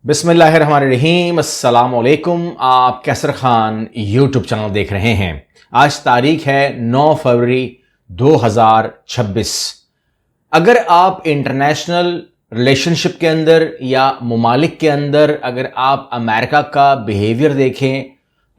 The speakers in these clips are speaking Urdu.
بسم اللہ الرحمن الرحیم، السلام علیکم۔ آپ کیسر خان یوٹیوب چینل دیکھ رہے ہیں۔ آج تاریخ ہے 9 فروری 2026۔ اگر آپ انٹرنیشنل ریلیشن شپ کے اندر یا ممالک کے اندر اگر آپ امریکہ کا بیہیویئر دیکھیں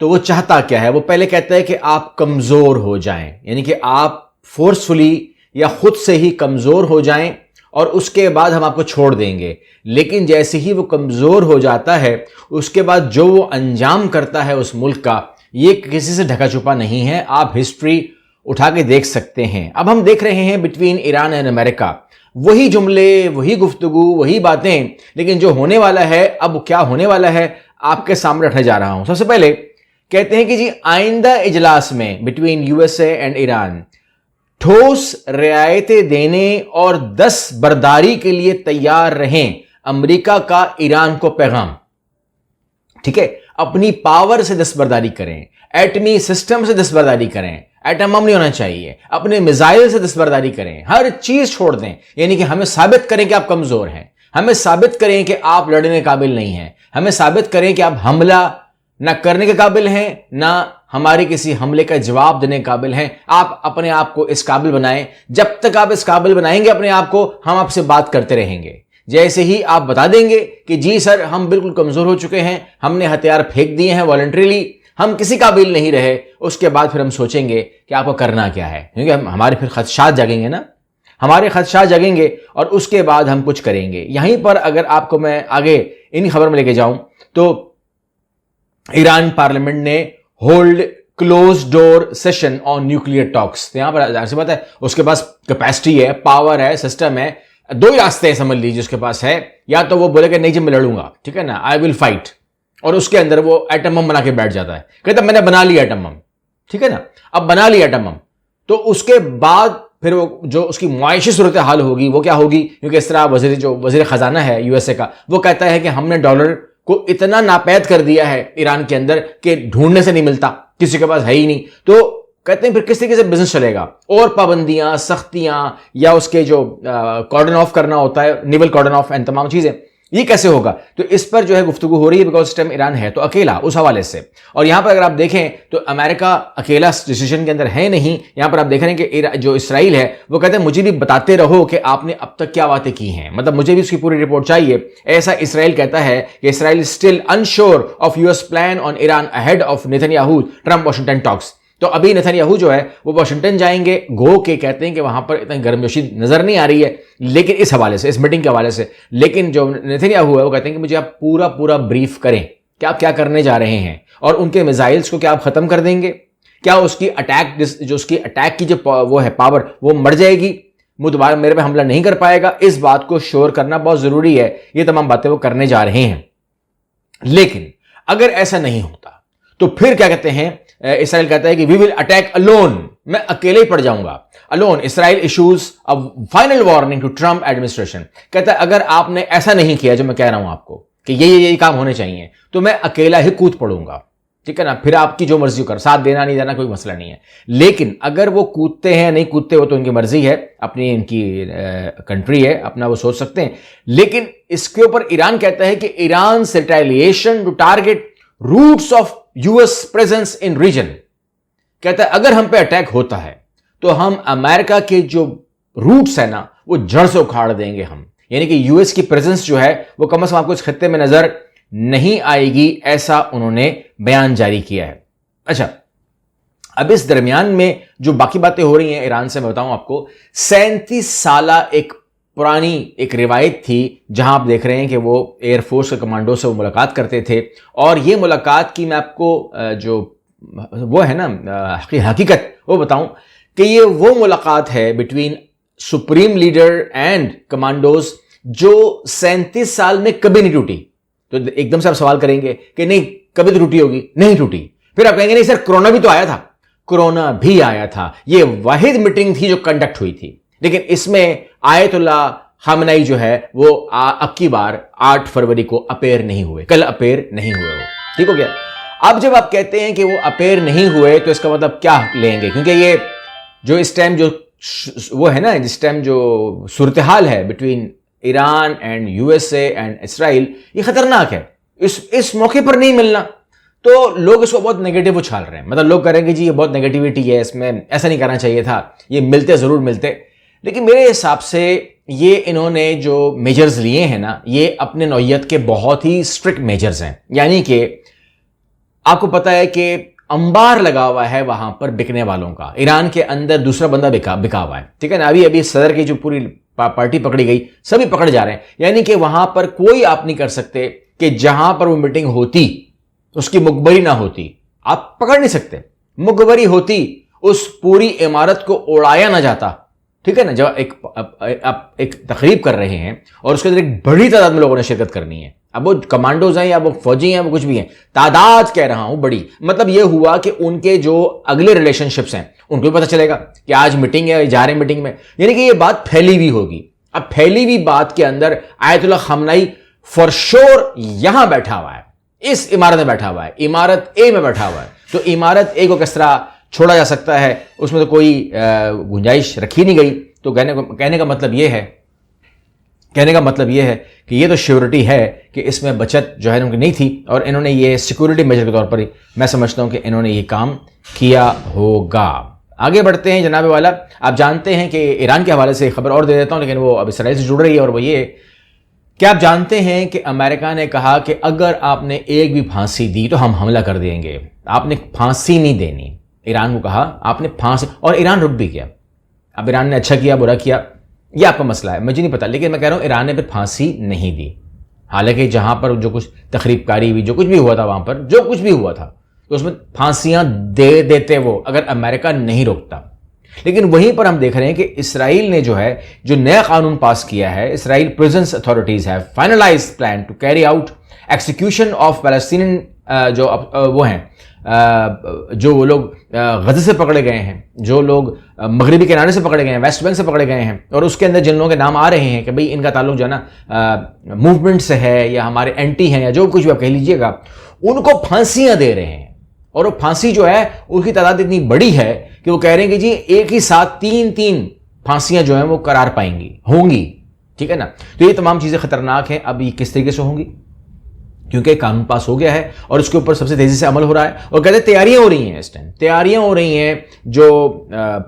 تو وہ چاہتا کیا ہے؟ وہ پہلے کہتا ہے کہ آپ کمزور ہو جائیں، یعنی کہ آپ فورسفلی یا خود سے ہی کمزور ہو جائیں اور اس کے بعد ہم آپ کو چھوڑ دیں گے۔ لیکن جیسے ہی وہ کمزور ہو جاتا ہے اس کے بعد جو وہ انجام کرتا ہے اس ملک کا، یہ کسی سے ڈھکا چھپا نہیں ہے۔ آپ ہسٹری اٹھا کے دیکھ سکتے ہیں۔ اب ہم دیکھ رہے ہیں بٹوین ایران اینڈ امریکہ، وہی جملے، وہی گفتگو، وہی باتیں، لیکن جو ہونے والا ہے، اب کیا ہونے والا ہے آپ کے سامنے رکھنے جا رہا ہوں۔ سب سے پہلے کہتے ہیں کہ جی آئندہ اجلاس میں between U S A and Iran ٹھوس رعایتیں دینے اور دستبرداری کے لیے تیار رہیں، امریکہ کا ایران کو پیغام۔ ٹھیک ہے، اپنی پاور سے دستبرداری کریں، ایٹمی سسٹم سے دستبرداری کریں، ایٹم بم نہیں ہونا چاہیے، اپنے میزائل سے دستبرداری کریں، ہر چیز چھوڑ دیں، یعنی کہ ہمیں ثابت کریں کہ آپ کمزور ہیں، ہمیں ثابت کریں کہ آپ لڑنے کے قابل نہیں ہیں، ہمیں ثابت کریں کہ آپ حملہ نہ کرنے کے قابل ہیں، نہ ہمارے کسی حملے کا جواب دینے کے قابل ہیں۔ آپ اپنے آپ کو اس قابل بنائیں۔ جب تک آپ اس قابل بنائیں گے اپنے آپ کو، ہم آپ سے بات کرتے رہیں گے۔ جیسے ہی آپ بتا دیں گے کہ جی سر ہم بالکل کمزور ہو چکے ہیں، ہم نے ہتھیار پھینک دیے ہیں والنٹریلی، ہم کسی قابل نہیں رہے، اس کے بعد پھر ہم سوچیں گے کہ آپ کو کرنا کیا ہے، کیونکہ ہمارے پھر خدشات جاگیں گے نا، ہمارے خدشات جگیں گے اور اس کے بعد ہم کچھ کریں گے۔ یہیں پر اگر آپ کو میں آگے ان خبر میں لے کے جاؤں تو ایران پارلیمنٹ نے hold close door session on nuclear talks. یہاں پر ظاہر سی بات ہے اس کے پاس کیپیسٹی ہے، پاور ہے، سسٹم ہے، دو ہی راستے ہیں سمجھ لیجیے اس کے پاس ہے، یا تو وہ بولے کہ نہیں جی میں لڑوں گا، ٹھیک ہے نا، آئی ول فائٹ، اور اس کے اندر وہ ایٹم بم بنا کے بیٹھ جاتا ہے، کہتا میں نے بنا لیا ایٹم بم، ٹھیک ہے نا، اب بنا لیا ایٹم بم، تو اس کے بعد پھر وہ جو اس کی معاشی صورتحال ہوگی وہ کیا ہوگی؟ کیونکہ اس طرح وزیر خزانہ ہے یو ایس اے کا، وہ کہتا ہے کہ ہم نے ڈالر کو اتنا ناپید کر دیا ہے ایران کے اندر کہ ڈھونڈنے سے نہیں ملتا، کسی کے پاس ہے ہی نہیں، تو کہتے ہیں پھر کس طریقے سے بزنس چلے گا؟ اور پابندیاں، سختیاں، یا اس کے جو کارڈن آف کرنا ہوتا ہے، نیول کارڈن آف، ان تمام چیزیں، یہ کیسے ہوگا؟ تو اس پر جو ہے گفتگو ہو رہی ہے، بیکاز اس ٹائم ایران ہے تو اکیلا اس حوالے سے۔ اور یہاں پر اگر آپ دیکھیں تو امریکہ اکیلا ڈیسیژن کے اندر ہے نہیں، یہاں پر آپ دیکھ رہے ہیں کہ جو اسرائیل ہے وہ کہتے ہیں مجھے بھی بتاتے رہو کہ آپ نے اب تک کیا باتیں کی ہیں، مطلب مجھے بھی اس کی پوری رپورٹ چاہیے، ایسا اسرائیل کہتا ہے کہ Israel still unsure of U S plan on Iran ahead of Netanyahu Trump Washington talks. تو ابھی نیتن یاہو جو ہے وہ واشنگٹن جائیں گے، گو کہ کہتے ہیں کہ وہاں پر اتنی گرمجوشی نظر نہیں آ رہی ہے، لیکن اس حوالے سے، اس میٹنگ کے حوالے سے، لیکن جو نیتن یاہو ہے وہ کہتے ہیں کہ مجھے آپ پورا بریف کریں کہ آپ کیا کرنے جا رہے ہیں، اور ان کے میزائلز کو کیا آپ ختم کر دیں گے؟ کیا اس کی اٹیک کی جو وہ ہے پاور وہ مر جائے گی؟ دوبارہ میرے پہ حملہ نہیں کر پائے گا؟ اس بات کو شور کرنا بہت ضروری ہے، یہ تمام باتیں وہ کرنے جا رہے ہیں۔ لیکن اگر ایسا نہیں ہوتا تو پھر کیا کہتے ہیں؟ اسرائیل کہتا ہے کہ وی ول اٹیک الون، میں اکیلے ہی پڑ جاؤں گا۔ Alone, Israel issues a final warning to Trump administration, کہتا ہے اگر آپ نے ایسا نہیں کیا جو میں کہہ رہا ہوں آپ کو کہ یہ کام ہونے چاہیے تو میں اکیلا ہی کود پڑوں گا، ٹھیک ہے نا، پھر آپ کی جو مرضی کر، ساتھ دینا نہیں دینا کوئی مسئلہ نہیں ہے، لیکن اگر وہ کودتے ہیں نہیں کودتے وہ تو ان کی مرضی ہے، اپنی ان کی کنٹری ہے، اپنا وہ سوچ سکتے ہیں۔ لیکن اس کے اوپر ایران کہتا ہے کہ Iran retaliation to target routes of U S presence in region, کہتا ہے اگر ہم پہ اٹیک ہوتا ہے تو ہم امریکہ کے جو روٹس ہیں نا وہ جڑ سے اکھاڑ دیں گے ہم، یعنی کہ یو ایس کی پریزنس جو ہے وہ کم از کم آپ کو اس خطے میں نظر نہیں آئے گی، ایسا انہوں نے بیان جاری کیا ہے۔ اچھا، اب اس درمیان میں جو باقی باتیں ہو رہی ہیں ایران سے، میں بتاؤں آپ کو، 37 سالہ ایک پرانی ایک روایت تھی جہاں آپ دیکھ رہے ہیں کہ وہ ایئر فورس کے کمانڈو سے وہ ملاقات کرتے تھے، اور یہ ملاقات کی میں آپ کو جو وہ ہے نا حقیقت وہ بتاؤں کہ یہ وہ ملاقات ہے between supreme leader and commandos جو 37 سال میں کبھی نہیں ٹوٹی۔ تو ایک دم سے آپ سوال کریں گے کہ نہیں کبھی تو ٹوٹی ہوگی، نہیں ٹوٹی، پھر آپ کہیں گے نہیں سر کرونا بھی تو آیا تھا، کرونا بھی آیا تھا، یہ واحد میٹنگ تھی جو کنڈکٹ ہوئی تھی، لیکن اس میں آیت اللہ خامنئی جو ہے وہ اب کی بار 8 فروری کو اپیئر نہیں ہوئے، کل اپیئر نہیں ہوئے وہ، ٹھیک ہو گیا۔ اب جب آپ کہتے ہیں کہ وہ اپیئر نہیں ہوئے تو اس کا مطلب کیا لیں گے؟ کیونکہ یہ جو اس ٹائم جو وہ ہے نا، جس ٹائم جو صورتحال ہے between Iran and USA and Israel یہ خطرناک ہے. اس موقع پر نہیں ملنا تو لوگ اس کو بہت نیگیٹو اچھال رہے ہیں. مطلب لوگ کہیں گے جی یہ بہت نیگیٹیوٹی ہے, اس میں ایسا نہیں کرنا چاہیے تھا, یہ ملتے ضرور ملتے. لیکن میرے حساب سے یہ انہوں نے جو میجرز لیے ہیں نا, یہ اپنے نوعیت کے بہت ہی اسٹرکٹ میجرز ہیں. یعنی کہ آپ کو پتا ہے کہ انبار لگا ہوا ہے وہاں پر بکنے والوں کا. ایران کے اندر دوسرا بندہ بکا ہوا ہے, ٹھیک ہے نا. ابھی صدر کی جو پوری پارٹی پکڑی گئی, سبھی پکڑ جا رہے ہیں. یعنی کہ وہاں پر کوئی آپ نہیں کر سکتے کہ جہاں پر وہ میٹنگ ہوتی اس کی مخبری نہ ہوتی, آپ پکڑ نہیں سکتے. مخبری ہوتی اس پوری عمارت کو اڑایا نہ جاتا, ٹھیک ہے نا. جب آپ ایک تقریب کر رہے ہیں اور اس کے اندر ایک بڑی تعداد میں لوگوں نے شرکت کرنی ہے, اب وہ کمانڈوز ہیں یا وہ فوجی ہیں, وہ کچھ بھی ہیں, تعداد کہہ رہا ہوں بڑی. مطلب یہ ہوا کہ ان کے جو اگلے ریلیشن شپس ہیں ان کو بھی پتہ چلے گا کہ آج میٹنگ ہے, جا رہے ہیں میٹنگ میں. یعنی کہ یہ بات پھیلی ہوئی ہوگی. اب پھیلی ہوئی بات کے اندر آیت اللہ خامنئی فار شور یہاں بیٹھا ہوا ہے, اس عمارت میں بیٹھا ہوا ہے, عمارت اے میں بیٹھا ہوا ہے. تو عمارت اے کو کس طرح چھوڑا جا سکتا ہے, اس میں تو کوئی گنجائش رکھی نہیں گئی. تو کہنے کا مطلب یہ ہے کہ یہ تو شیورٹی ہے کہ اس میں بچت جو ہے ان کی نہیں تھی, اور انہوں نے یہ سیکورٹی میجر کے طور پر ہی میں سمجھتا ہوں کہ انہوں نے یہ کام کیا ہوگا. آگے بڑھتے ہیں جناب والا. آپ جانتے ہیں کہ ایران کے حوالے سے خبر اور دے دیتا ہوں, لیکن وہ اب اسرائیل سے جڑ رہی ہے, اور وہ یہ کہ آپ جانتے ہیں کہ امریکہ نے کہا کہ اگر آپ نے ایک بھی پھانسی دی تو ہم حملہ کر دیں گے. آپ نے پھانسی نہیں دینی, ایران کو کہا آپ نے پھانسی, اور ایران رک بھی گیا. اب ایران نے اچھا کیا برا کیا یہ آپ کا مسئلہ ہے, مجھے نہیں پتا, لیکن میں کہہ رہا ہوں ایران نے پھر پھانسی نہیں دی. حالانکہ جہاں پر جو کچھ تقریب کاری ہوئی, جو کچھ بھی ہوا تھا وہاں پر, جو کچھ بھی ہوا تھا, تو اس میں پھانسیاں دے دیتے وہ اگر امریکہ نہیں روکتا. لیکن وہیں پر ہم دیکھ رہے ہیں کہ اسرائیل نے جو نیا قانون پاس کیا ہے, اسرائیل پریزنس اتھارٹیز ہے finalize plan to carry out execution of Palestinian, جو وہ ہیں جو وہ لوگ غزہ سے پکڑے گئے ہیں, جو لوگ مغربی کنارے سے پکڑے گئے ہیں, ویسٹ بینک سے پکڑے گئے ہیں, اور اس کے اندر جن لوگوں کے نام آ رہے ہیں کہ بھئی ان کا تعلق جو ہے نا موومنٹ سے ہے یا ہمارے اینٹی ہیں یا جو کچھ بھی آپ کہہ لیجئے گا, ان کو پھانسیاں دے رہے ہیں. اور وہ پھانسی جو ہے اس کی تعداد اتنی بڑی ہے کہ وہ کہہ رہے ہیں کہ جی ایک ہی ساتھ تین پھانسیاں جو ہیں وہ قرار پائیں گی, ہوں گی, ٹھیک ہے نا. تو یہ تمام چیزیں خطرناک ہیں. اب یہ کس طریقے سے ہوں گی, کیونکہ قانون پاس ہو گیا ہے اور اس کے اوپر سب سے تیزی سے عمل ہو رہا ہے, اور کہتے ہیں تیاریاں ہو رہی ہیں, اس ٹائم تیاریاں ہو رہی ہیں, جو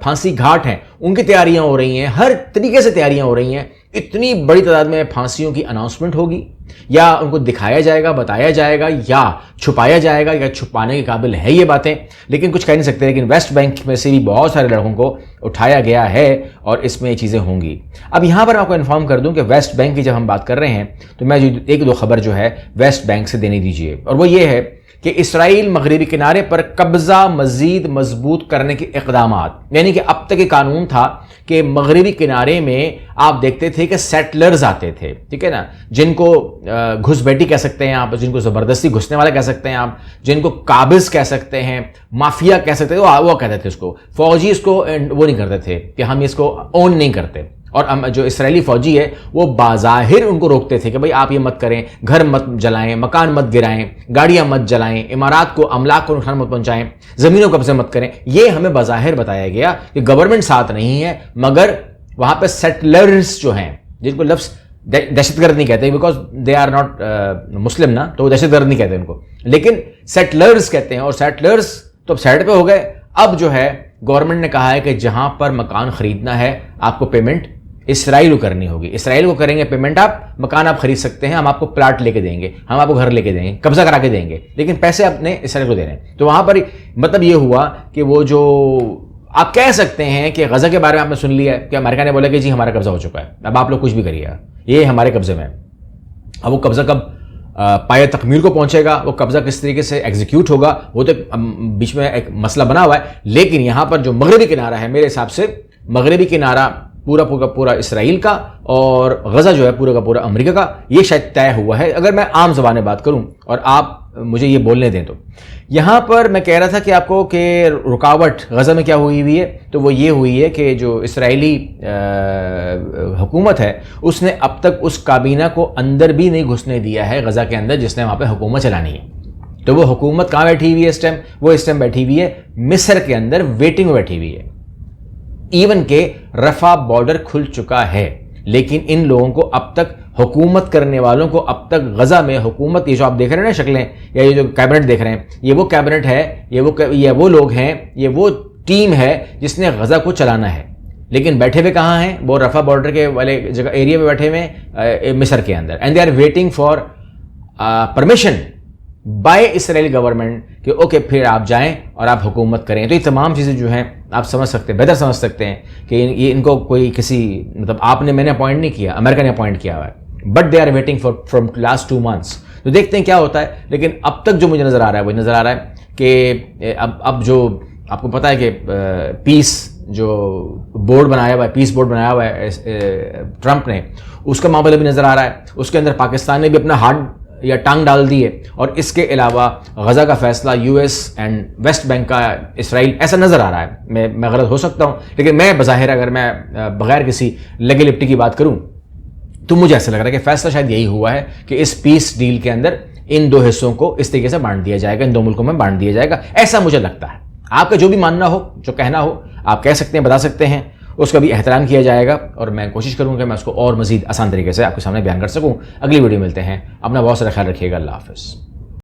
پھانسی گھاٹ ہیں ان کی تیاریاں ہو رہی ہیں, ہر طریقے سے تیاریاں ہو رہی ہیں. اتنی بڑی تعداد میں پھانسیوں کی اناؤنسمنٹ ہوگی, یا ان کو دکھایا جائے گا, بتایا جائے گا, یا چھپایا جائے گا, یا چھپانے کے قابل ہے یہ باتیں, لیکن کچھ کہہ نہیں سکتے. لیکن ویسٹ بینک میں سے بھی بہت سارے لڑکوں کو اٹھایا گیا ہے اور اس میں یہ چیزیں ہوں گی. اب یہاں پر میں آپ کو انفارم کر دوں کہ ویسٹ بینک کی جب ہم بات کر رہے ہیں تو میں ایک دو خبر جو ہے ویسٹ بینک سے دینے دیجیے, اور وہ یہ ہے کہ اسرائیل مغربی کنارے پر قبضہ مزید مضبوط کرنے کے اقدامات. یعنی کہ اب تک یہ قانون تھا کہ مغربی کنارے میں آپ دیکھتے تھے کہ سیٹلرز آتے تھے, ٹھیک ہے نا, جن کو گھس بیٹی کہہ سکتے ہیں آپ, جن کو زبردستی گھسنے والا کہہ سکتے ہیں آپ, جن کو قابض کہہ سکتے ہیں, مافیا کہہ سکتے ہیں, وہ کہتے تھے اس کو. فوجی اس کو وہ نہیں کرتے تھے کہ ہم اس کو اون نہیں کرتے, اور جو اسرائیلی فوجی ہے وہ بظاہر ان کو روکتے تھے کہ بھئی آپ یہ مت کریں, گھر مت جلائیں, مکان مت گرائیں, گاڑیاں مت جلائیں, عمارات کو, املاک کو نقصان مت پہنچائیں, زمینوں کو قبضہ مت کریں. یہ ہمیں بظاہر بتایا گیا کہ گورنمنٹ ساتھ نہیں ہے, مگر وہاں پہ سیٹلرز جو ہیں, جن کو لفظ دہشت گرد نہیں کہتے because they are not Muslim نا, تو وہ دہشت گرد نہیں کہتے ان کو, لیکن سیٹلرز کہتے ہیں. اور سیٹلرز تو اب سائڈ پہ ہو گئے. اب جو ہے گورنمنٹ نے کہا ہے کہ جہاں پر مکان خریدنا ہے آپ کو پیمنٹ اسرائیل کو کرنی ہوگی, اسرائیل کو کریں گے پیمنٹ, آپ مکان آپ خرید سکتے ہیں, ہم آپ کو پلاٹ لے کے دیں گے, ہم آپ کو گھر لے کے دیں گے, قبضہ کرا کے دیں گے, لیکن پیسے اپنے اسرائیل کو دے رہے ہیں. تو وہاں پر مطلب یہ ہوا کہ وہ جو آپ کہہ سکتے ہیں کہ غزہ کے بارے میں آپ نے سن لیا ہے کہ امریکہ نے بولا کہ جی ہمارا قبضہ ہو چکا ہے, اب آپ لوگ کچھ بھی کریے, یہ ہمارے قبضے میں. اب وہ قبضہ کب پائے تکمیل کو پہنچے گا, وہ قبضہ کس طریقے سے ایگزیکیوٹ ہوگا, وہ تو بیچ میں ایک مسئلہ بنا ہوا ہے. لیکن یہاں پر جو مغربی کنارہ ہے, میرے حساب سے مغربی کنارہ پورا اسرائیل کا, اور غزہ جو ہے پورا کا پورا امریکہ کا, یہ شاید طے ہوا ہے اگر میں عام زبان میں بات کروں اور آپ مجھے یہ بولنے دیں. تو یہاں پر میں کہہ رہا تھا کہ آپ کو کہ رکاوٹ غزہ میں کیا ہوئی ہے, تو وہ یہ ہوئی ہے کہ جو اسرائیلی حکومت ہے اس نے اب تک اس کابینہ کو اندر بھی نہیں گھسنے دیا ہے غزہ کے اندر جس نے وہاں پہ حکومت چلانی ہے. تو وہ حکومت کہاں بیٹھی ہوئی ہے اس ٹائم, وہ اس ٹائم بیٹھی ہوئی ہے مصر کے اندر, ویٹنگ میں بیٹھی ہوئی ہے. ایون کہ رفح بارڈر کھل چکا ہے, لیکن ان لوگوں کو اب تک حکومت کرنے والوں کو اب تک غزہ میں حکومت، یہ جو آپ دیکھ رہے ہیں نا شکلیں یا یہ جو کیبنٹ دیکھ رہے ہیں، یہ وہ کیبنٹ ہے، یہ وہ لوگ ہیں، یہ وہ ٹیم ہے جس نے غزہ کو چلانا ہے، لیکن بیٹھے ہوئے کہاں ہیں؟ وہ رفح بارڈر کے والے جگہ ایریا میں بیٹھے ہوئے ہیں مصر کے اندر، and they are waiting for permission by Israel government کہ اوکے پھر آپ جائیں اور آپ حکومت کریں۔ تو یہ تمام چیزیں جو ہیں آپ سمجھ سکتے ہیں، بہتر سمجھ سکتے ہیں کہ یہ ان کو کوئی کسی مطلب میں نے اپوائنٹ نہیں کیا، امریکہ نے اپوائنٹ کیا ہوا ہے، but they are waiting for from last 2 months۔ تو دیکھتے ہیں کیا ہوتا ہے، لیکن اب تک جو مجھے نظر آ رہا ہے وہ نظر آ رہا ہے کہ اب جو آپ کو پتہ ہے کہ پیس جو بورڈ بنایا ہوا ہے، پیس بورڈ بنایا ہوا ہے ٹرمپ نے، اس کا معاملہ بھی نظر آ رہا ہے، اس کے اندر پاکستان نے بھی اپنا ہاتھ یا ٹانگ ڈال دی ہے، اور اس کے علاوہ غزہ کا فیصلہ U S and West Bank کا اسرائیل، ایسا نظر آ رہا ہے۔ میں غلط ہو سکتا ہوں، لیکن میں بظاہر اگر میں بغیر کسی لگی لپٹی کی بات کروں تو مجھے ایسا لگ رہا ہے کہ فیصلہ شاید یہی ہوا ہے کہ اس پیس ڈیل کے اندر ان 2 حصوں کو اس طریقے سے بانٹ دیا جائے گا، ان 2 ملکوں میں بانٹ دیا جائے گا، ایسا مجھے لگتا ہے۔ آپ کا جو بھی ماننا ہو، جو کہنا ہو، آپ کہہ سکتے ہیں، بتا سکتے ہیں، اس کا بھی احترام کیا جائے گا، اور میں کوشش کروں کہ میں اس کو اور مزید آسان طریقے سے آپ کے سامنے بیان کر سکوں۔ اگلی ویڈیو ملتے ہیں، اپنا بہت سارا خیال رکھیے گا، اللہ حافظ۔